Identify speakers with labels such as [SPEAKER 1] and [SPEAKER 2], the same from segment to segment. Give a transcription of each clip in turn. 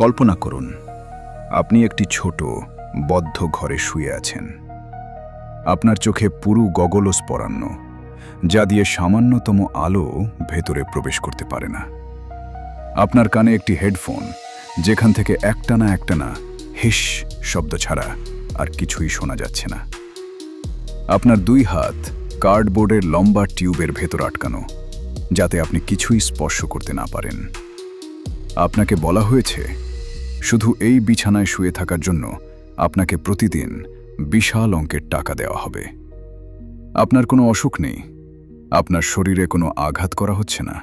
[SPEAKER 1] কল্পনা করুন, আপনি একটি ছোট, বদ্ধ ঘরে শুয়ে আছেন। আপনার চোখে পুরু গগলস পরান্ন, যা দিয়ে সামান্যতম আলো ভেতরে প্রবেশ করতে পারে না। আপনার কানে একটি হেডফোন, যেখান থেকে একটানা হিস শব্দ ছাড়া আর কিছুই শোনা যাচ্ছে না। আপনার দুই হাত কার্ডবোর্ডের লম্বা টিউবের ভেতর আটকানো, যাতে আপনি কিছুই স্পর্শ করতে না পারেন। আপনাকে বলা হয়েছে, শুধু এই বিছানায় শুয়ে থাকার জন্য আপনাকে প্রতিদিন বিশাল অঙ্কের টাকা দেওয়া হবে। আপনার কোনো অসুখ নেই, আপনার শরীরে কোনো আঘাত করা হচ্ছে না,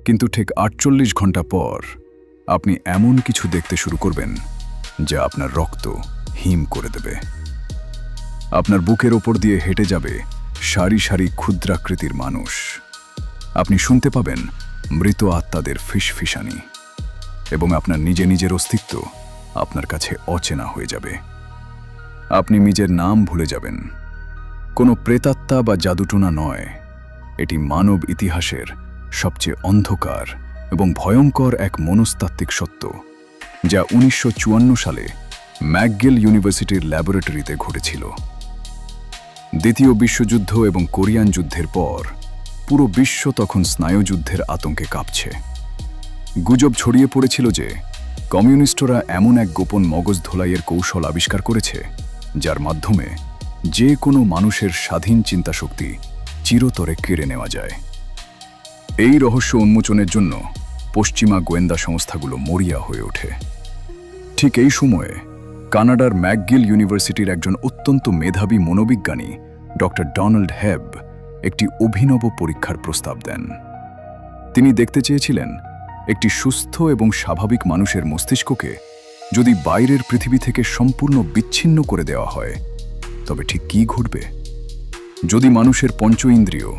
[SPEAKER 1] কিন্তু ঠিক ৪৮ ঘন্টা পর আপনি এমন কিছু দেখতে শুরু করবেন যা আপনার রক্ত হিম করে দেবে। আপনার বুকের ওপর দিয়ে হেঁটে যাবে সারি সারি ক্ষুদ্রাকৃতির মানুষ। আপনি শুনতে পাবেন মৃত আত্মাদের ফিসফিসানি, এবং আপনার নিজের অস্তিত্ব আপনার কাছে অচেনা হয়ে যাবে। আপনি নিজের নাম ভুলে যাবেন। কোনো প্রেতাত্মা বা জাদুটোনা নয়, এটি মানব ইতিহাসের সবচেয়ে অন্ধকার এবং ভয়ঙ্কর এক মনস্তাত্ত্বিক সত্য, যা ১৯৫৪ সালে ম্যাকগিল ইউনিভার্সিটির ল্যাবরেটরিতে ঘটেছিল। দ্বিতীয় বিশ্বযুদ্ধ এবং কোরিয়ান যুদ্ধের পর পুরো বিশ্ব তখন স্নায়ুযুদ্ধের আতঙ্কে কাঁপছে। গুজব ছড়িয়ে পড়েছিল যে কমিউনিস্টরা এমন এক গোপন মগজ ধোলাইয়ের কৌশল আবিষ্কার করেছে, যার মাধ্যমে যে কোনো মানুষের স্বাধীন চিন্তাশক্তি চিরতরে কেড়ে নেওয়া যায়। এই রহস্য উন্মোচনের জন্য পশ্চিমা গোয়েন্দা সংস্থাগুলো মরিয়া হয়ে ওঠে। ঠিক এই সময়ে কানাডার ম্যাকগিল ইউনিভার্সিটির একজন অত্যন্ত মেধাবী মনোবিজ্ঞানী ডক্টর ডোনাল্ড হেব একটি অভিনব পরীক্ষার প্রস্তাব দেন। তিনি দেখতে চেয়েছিলেন, একটি সুস্থ এবং স্বাভাবিক মানুষের মস্তিষ্ককে যদি বাইরের পৃথিবী থেকে সম্পূর্ণ বিচ্ছিন্ন করে দেওয়া হয়, তবে ঠিক কী ঘটবে? যদি মানুষের পঞ্চ ইন্দ্রিয়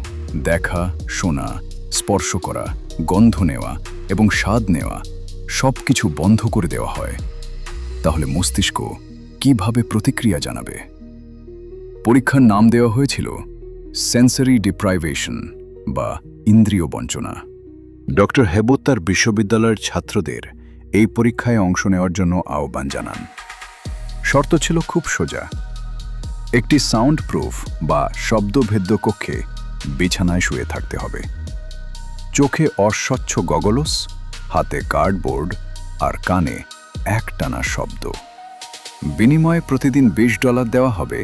[SPEAKER 1] দেখা, শোনা, স্পর্শ করা, গন্ধ নেওয়া এবং স্বাদ নেওয়া সব কিছু বন্ধ করে দেওয়া হয়, তাহলে মস্তিষ্ক কিভাবে প্রতিক্রিয়া জানাবে? পরীক্ষার নাম দেওয়া হয়েছিল সেন্সরি ডিপ্রাইভেশন বা ইন্দ্রিয় বঞ্চনা। ডক্টর হেব তার বিশ্ববিদ্যালয়ের ছাত্রদের এই পরীক্ষায় অংশ নেওয়ার জন্য আহ্বান জানান। শর্ত ছিল খুব সোজা। একটি সাউন্ড প্রুফ বা শব্দভেদ্য কক্ষে বিছানায় শুয়ে থাকতে হবে। চোখে অস্বচ্ছ গগলস, হাতে কার্ডবোর্ড আর কানে একটানা শব্দ। বিনিময়ে প্রতিদিন $20 দেওয়া হবে,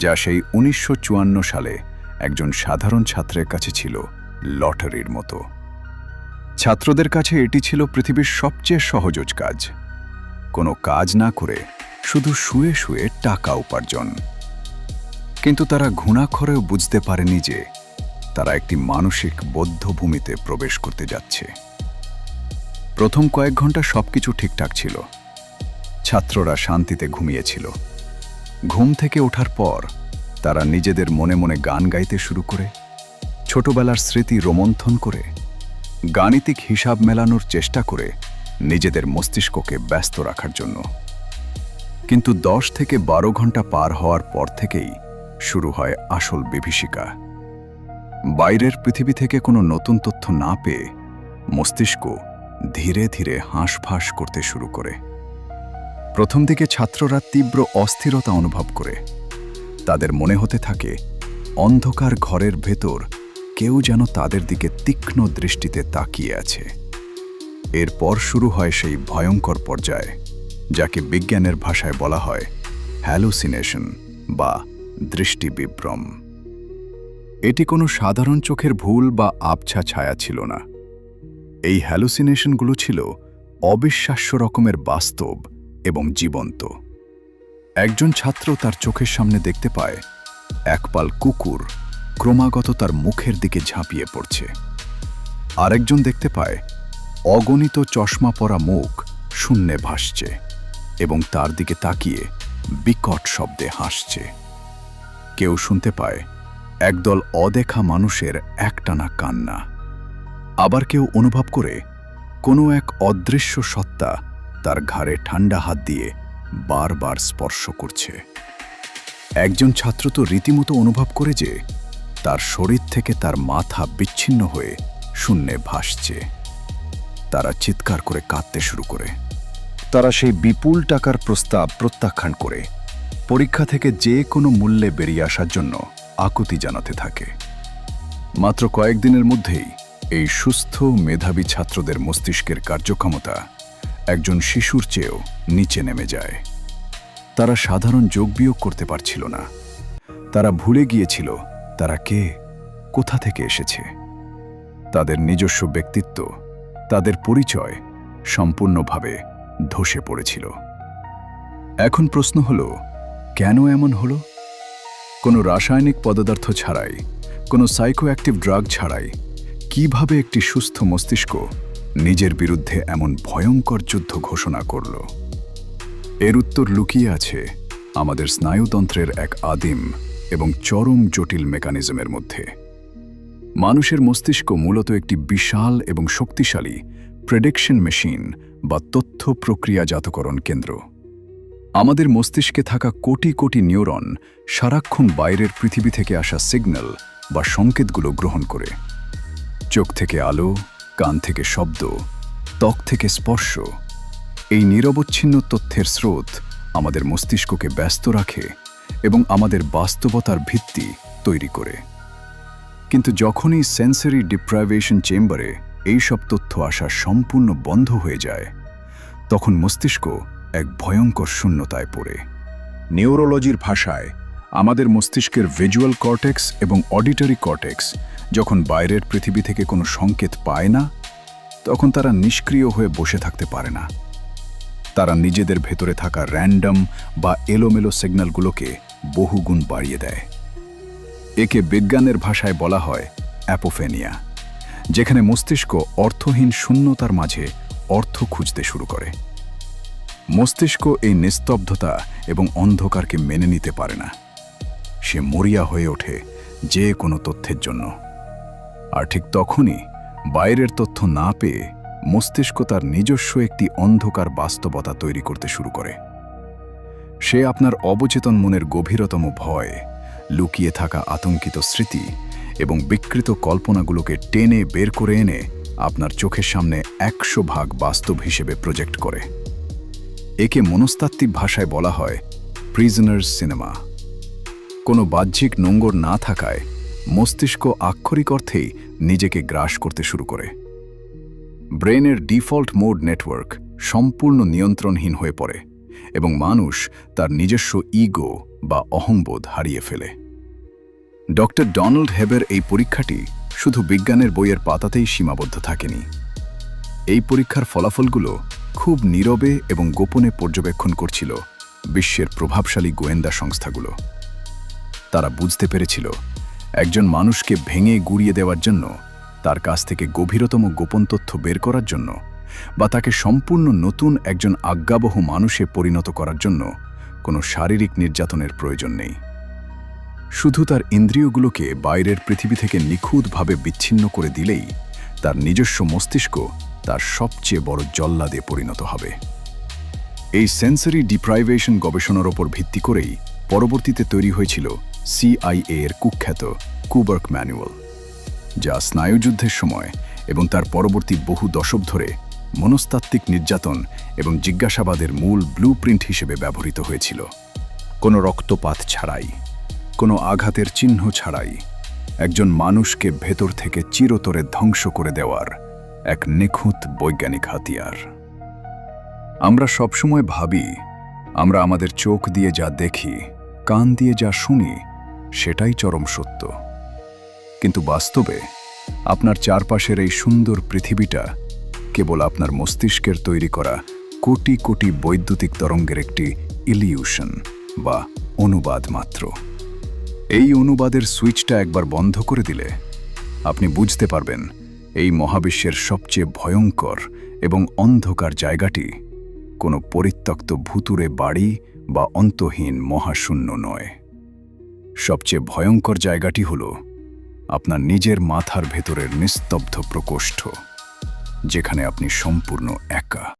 [SPEAKER 1] যা সেই ১৯৫৪ সালে একজন সাধারণ ছাত্রের কাছে ছিল লটারির মতো। ছাত্রদের কাছে এটি ছিল পৃথিবীর সবচেয়ে সহজ কাজ। কোনো কাজ না করে শুধু শুয়ে শুয়ে টাকা উপার্জন। কিন্তু তারা ঘুণাক্ষরেও বুঝতে পারেনি যে তারা একটি মানসিক বধ্যভূমিতে প্রবেশ করতে যাচ্ছে। প্রথম কয়েক ঘন্টা সবকিছু ঠিকঠাক ছিল। ছাত্ররা শান্তিতে ঘুমিয়েছিল। ঘুম থেকে ওঠার পর তারা নিজেদের মনে মনে গান গাইতে শুরু করে, ছোটবেলার স্মৃতি রোমন্থন করে, গাণিতিক হিসাব মেলানোর চেষ্টা করে নিজেদের মস্তিষ্ককে ব্যস্ত রাখার জন্য। কিন্তু ১০ থেকে ১২ ঘন্টা পার হওয়ার পর থেকেই শুরু হয় আসল বিভীষিকা। বাইরের পৃথিবী থেকে কোনো নতুন তথ্য না পেয়ে মস্তিষ্ক ধীরে ধীরে হাঁসফাঁস করতে শুরু করে। প্রথম দিকে ছাত্ররা তীব্র অস্থিরতা অনুভব করে। তাদের মনে হতে থাকে অন্ধকার ঘরের ভেতর কেউ যেন তাদের দিকে তীক্ষ্ণ দৃষ্টিতে তাকিয়ে আছে। এরপর শুরু হয় সেই ভয়ঙ্কর পর্যায়, যাকে বিজ্ঞানের ভাষায় বলা হয় হ্যালুসিনেশন বা দৃষ্টিবিভ্রম। এটি কোনো সাধারণ চোখের ভুল বা আবছা ছায়া ছিল না। এই হ্যালুসিনেশনগুলো ছিল অবিশ্বাস্য রকমের বাস্তব এবং জীবন্ত। একজন ছাত্র তার চোখের সামনে দেখতে পায় একপাল কুকুর ক্রমাগত তার মুখের দিকে ঝাঁপিয়ে পড়ছে। আরেকজন দেখতে পায় অগণিত চশমা পরা মুখ শূন্যে ভাসছে এবং তার দিকে তাকিয়ে বিকট শব্দে হাসছে। কেউ শুনতে পায় একদল অদেখা মানুষের একটানা কান্না। আবার কেউ অনুভব করে কোনো এক অদৃশ্য সত্তা তার ঘাড়ে ঠান্ডা হাত দিয়ে বারবার স্পর্শ করছে। একজন ছাত্র তো রীতিমতো অনুভব করে যে তার শরীর থেকে তার মাথা বিচ্ছিন্ন হয়ে শূন্যে ভাসছে। তারা চিৎকার করে কাঁদতে শুরু করে। তারা সেই বিপুল টাকার প্রস্তাব প্রত্যাখ্যান করে পরীক্ষা থেকে যে কোনো মূল্যে বেরিয়ে আসার জন্য আকুতি জানাতে থাকে। মাত্র কয়েকদিনের মধ্যেই এই সুস্থ মেধাবী ছাত্রদের মস্তিষ্কের কার্যক্ষমতা একজন শিশুর চেয়েও নিচে নেমে যায়। তারা সাধারণ যোগ বিয়োগ করতে পারছিল না। তারা ভুলে গিয়েছিল তারা কে, কোথা থেকে এসেছে। তাদের নিজস্ব ব্যক্তিত্ব, তাদের পরিচয় সম্পূর্ণভাবে ধসে পড়েছিল। এখন প্রশ্ন হলো, কেন এমন হলো? কোনো রাসায়নিক পদার্থ ছাড়াই, কোনো সাইকোঅ্যাক্টিভ ড্রাগ ছাড়াই কিভাবে একটি সুস্থ মস্তিষ্ক নিজের বিরুদ্ধে এমন ভয়ঙ্কর যুদ্ধ ঘোষণা করল? এর উত্তর লুকিয়ে আছে আমাদের স্নায়ুতন্ত্রের এক আদিম এবং চরম জটিল মেকানিজমের মধ্যে। মানুষের মস্তিষ্ক মূলত একটি বিশাল এবং শক্তিশালী প্রেডিকশন মেশিন বা তথ্য প্রক্রিয়াজাতকরণ কেন্দ্র। আমাদের মস্তিষ্কে থাকা কোটি কোটি নিউরন সারাক্ষণ বাইরের পৃথিবী থেকে আসা সিগন্যাল বা সংকেতগুলো গ্রহণ করে। চোখ থেকে আলো, কান থেকে শব্দ, ত্বক থেকে স্পর্শ। এই নিরবচ্ছিন্ন তথ্যের স্রোত আমাদের মস্তিষ্ককে ব্যস্ত রাখে এবং আমাদের বাস্তবতার ভিত্তি তৈরি করে। কিন্তু যখনই সেন্সরি ডিপ্রাইভেশন চেম্বারে এই সব তথ্য আসা সম্পূর্ণ বন্ধ হয়ে যায়, তখন মস্তিষ্ক এক ভয়ঙ্কর শূন্যতায় পড়ে। নিউরোলজির ভাষায় আমাদের মস্তিষ্কের ভিজুয়াল কর্টেক্স এবং অডিটরি কর্টেক্স যখন বাইরের পৃথিবী থেকে কোনো সংকেত পায় না, তখন তারা নিষ্ক্রিয় হয়ে বসে থাকতে পারে না। তারা নিজেদের ভেতরে থাকা র্যান্ডম বা এলোমেলো সিগন্যালগুলোকে বহুগুণ বাড়িয়ে দেয়। একে বিজ্ঞানের ভাষায় বলা হয় অ্যাপোফেনিয়া, যেখানে মস্তিষ্ক অর্থহীন শূন্যতার মাঝে অর্থ খুঁজতে শুরু করে। মস্তিষ্ক এই নিস্তব্ধতা এবং অন্ধকারকে মেনে নিতে পারে না। সে মরিয়া হয়ে ওঠে যে কোনো তথ্যের জন্য। আর ঠিক তখনই বাইরের তথ্য না পেয়ে মস্তিষ্ক তার নিজস্ব একটি অন্ধকার বাস্তবতা তৈরি করতে শুরু করে। সে আপনার অবচেতন মনের গভীরতম ভয়, লুকিয়ে থাকা আতঙ্কিত স্মৃতি এবং বিকৃত কল্পনাগুলোকে টেনে বের করে এনে আপনার চোখের সামনে 100% বাস্তব হিসেবে প্রজেক্ট করে। একে মনস্তাত্ত্বিক ভাষায় বলা হয় প্রিজনার্স সিনেমা। কোনো বাহ্যিক নোঙ্গর না থাকায় মস্তিষ্ক আক্ষরিক অর্থেই নিজেকে গ্রাস করতে শুরু করে। ব্রেনের ডিফল্ট মোড নেটওয়ার্ক সম্পূর্ণ নিয়ন্ত্রণহীন হয়ে পড়ে এবং মানুষ তার নিজস্ব ইগো বা অহংবোধ হারিয়ে ফেলে। ডক্টর ডোনাল্ড হেবের এই পরীক্ষাটি শুধু বিজ্ঞানের বইয়ের পাতাতেই সীমাবদ্ধ থাকেনি। এই পরীক্ষার ফলাফলগুলো খুব নীরবে এবং গোপনে পর্যবেক্ষণ করছিল বিশ্বের প্রভাবশালী গোয়েন্দা সংস্থাগুলো। তারা বুঝতে পেরেছিল একজন মানুষকে ভেঙে গুঁড়িয়ে দেওয়ার জন্য, তার কাছ থেকে গভীরতম গোপন তথ্য বের করার জন্য বা তাকে সম্পূর্ণ নতুন একজন আজ্ঞাবহ মানুষে পরিণত করার জন্য কোনো শারীরিক নির্যাতনের প্রয়োজন নেই। শুধু তার ইন্দ্রিয়গুলোকে বাইরের পৃথিবী থেকে নিখুঁতভাবে বিচ্ছিন্ন করে দিলেই তার নিজস্ব মস্তিষ্ক তার সবচেয়ে বড় জল্লাদে পরিণত হবে। এই সেন্সরি ডিপ্রাইভেশন গবেষণার ওপর ভিত্তি করেই পরবর্তীতে তৈরি হয়েছিল CIA এর কুখ্যাত কুবার্ক ম্যানুয়াল, যা স্নায়ুযুদ্ধের সময় এবং তার পরবর্তী বহু দশক ধরে মনস্তাত্ত্বিক নির্যাতন এবং জিজ্ঞাসাবাদের মূল ব্লুপ্রিন্ট হিসেবে ব্যবহৃত হয়েছিল। কোনো রক্তপাত ছাড়াই, কোনো আঘাতের চিহ্ন ছাড়াই একজন মানুষকে ভেতর থেকে চিরতরে ধ্বংস করে দেওয়ার এক নিখুঁত বৈজ্ঞানিক হাতিয়ার। আমরা সবসময় ভাবি আমরা আমাদের চোখ দিয়ে যা দেখি, কান দিয়ে যা শুনি, সেটাই চরম সত্য। কিন্তু বাস্তবে আপনার চারপাশের এই সুন্দর পৃথিবীটা কেবল আপনার মস্তিষ্কের তৈরি করা কোটি কোটি বৈদ্যুতিক তরঙ্গের একটি ইলিউশন বা অনুবাদ মাত্র। এই অনুবাদের সুইচটা একবার বন্ধ করে দিলে আপনি বুঝতে পারবেন এই মহাবিশ্বের সবচেয়ে ভয়ঙ্কর এবং অন্ধকার জায়গাটি কোনো পরিত্যক্ত ভুতুড়ে বাড়ি বা অন্তহীন মহাশূন্য নয়। সবচেয়ে ভয়ঙ্কর জায়গাটি হল আপনার নিজের মাথার ভেতরের নিস্তব্ধ প্রকোষ্ঠ, যেখানে আপনি সম্পূর্ণ একা।